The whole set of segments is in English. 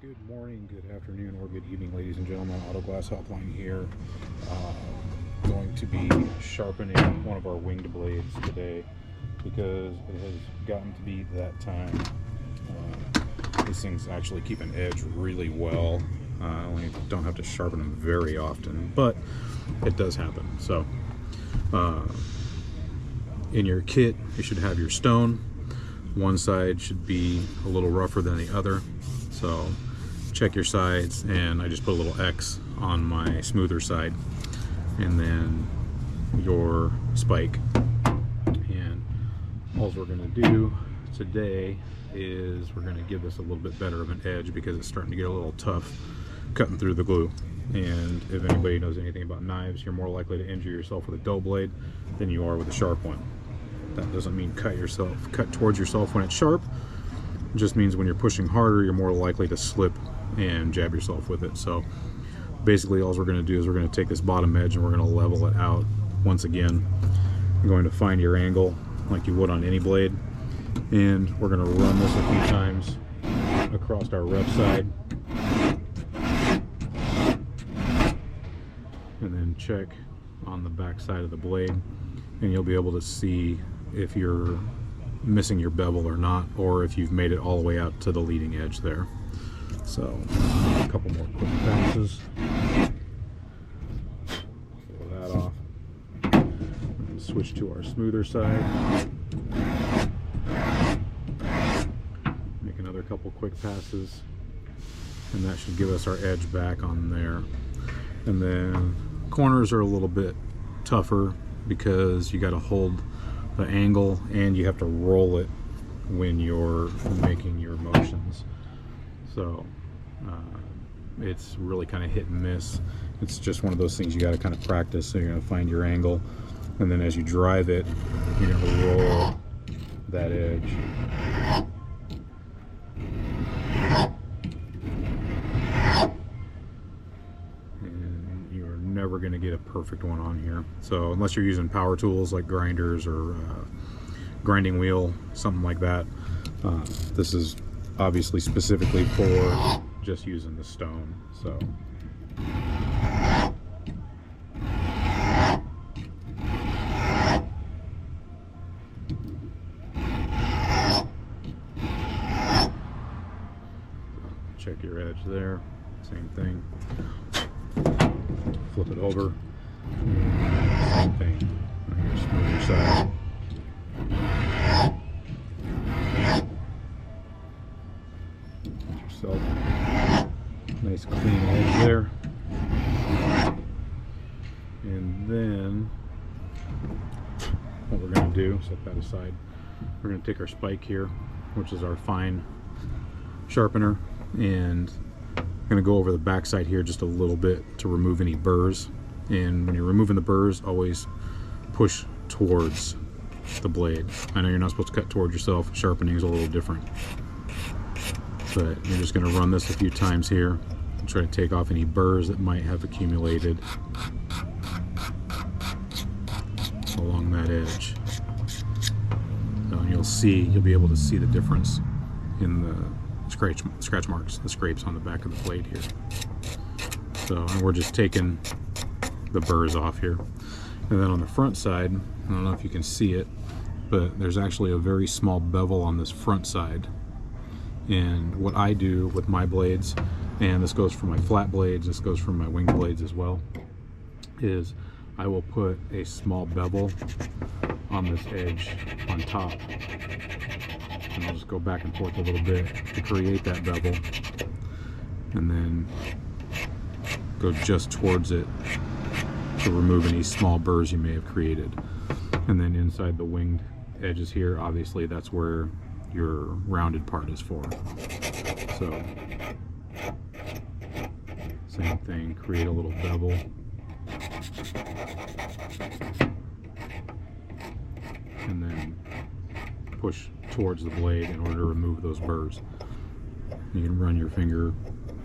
Good morning, good afternoon, or good evening, ladies and gentlemen. Auto Glass Helpline here. Going to be sharpening one of our winged blades today because it has gotten to be that time. These things actually keep an edge really well. I only don't have to sharpen them very often, but it does happen. So, in your kit, you should have your stone. One side should be a little rougher than the other. So check your sides, and I just put a little X on my smoother side, and then your spike. And all we're going to do today is we're going to give this a little bit better of an edge because it's starting to get a little tough cutting through the glue. And if anybody knows anything about knives, you're more likely to injure yourself with a dull blade than you are with a sharp one. That doesn't mean cut towards yourself when it's sharp. It just means when you're pushing harder, you're more likely to slip and jab yourself with it. So basically all we're going to do is we're going to take this bottom edge and we're going to level it out once again. You're going to find your angle like you would on any blade, and we're going to run this a few times across our rep side, and then check on the back side of the blade, and you'll be able to see if you're missing your bevel or not, or if you've made it all the way out to the leading edge there. So a couple more quick passes. Pull that off. And switch to our smoother side. Make another couple quick passes, and that should give us our edge back on there. And then corners are a little bit tougher because you got to hold the angle and you have to roll it when you're making your motions. So it's really kind of hit and miss. It's just one of those things you got to kind of practice. So you're going to find your angle, and then as you drive it, you're going to roll that edge. And you're never going to get a perfect one on here. So unless you're using power tools like grinders or grinding wheel, something like that, this is obviously specifically for just using the stone. So check your edge there, same thing. Flip it over, same thing on your smoother side. Get yourself a nice clean edge there. And then what we're going to do, set that aside, we're going to take our spike here, which is our fine sharpener, and I'm going to go over the back side here just a little bit to remove any burrs. And when you're removing the burrs, always push towards the blade. I know you're not supposed to cut towards yourself. Sharpening is a little different. But you're just going to run this a few times here and try to take off any burrs that might have accumulated along that edge. So you'll be able to see the difference in the scratch marks, the scrapes on the back of the blade here. So, and we're just taking the burrs off here. And then on the front side, I don't know if you can see it, but there's actually a very small bevel on this front side. And what I do with my blades, and this goes for my flat blades, this goes for my winged blades as well, is I will put a small bevel on this edge on top. And I'll just go back and forth a little bit to create that bevel, and then go just towards it to remove any small burrs you may have created. And then inside the winged edges here, obviously that's where your rounded part is for. So same thing, create a little bevel, and then push towards the blade in order to remove those burrs. You can run your finger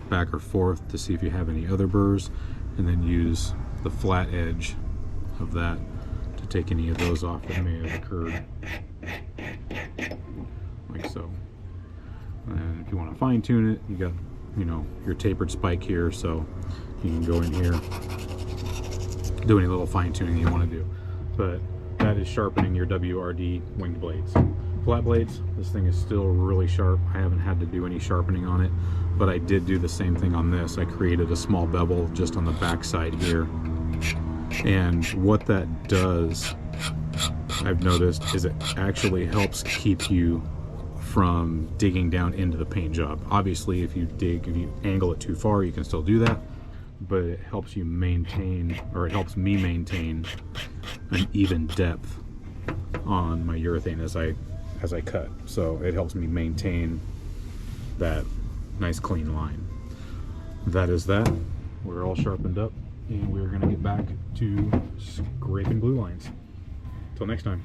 back or forth to see if you have any other burrs, and then use the flat edge of that to take any of those off that may have occurred, like so. And if you want to fine tune it, you got you know, your tapered spike here, so you can go in here, do any little fine tuning you want to do. But that is sharpening your WRD winged blades. Flat blades, this thing is still really sharp. I haven't had to do any sharpening on it, but I did do the same thing on this. I created a small bevel just on the back side here. And what that does, I've noticed, is it actually helps keep you from digging down into the paint job. Obviously, if you angle it too far, you can still do that, but it helps you maintain, or it helps me maintain, an even depth on my urethane as I cut. So it helps me maintain that nice clean line. That is that. We're all sharpened up, and we're going to get back to scraping glue lines. Till next time.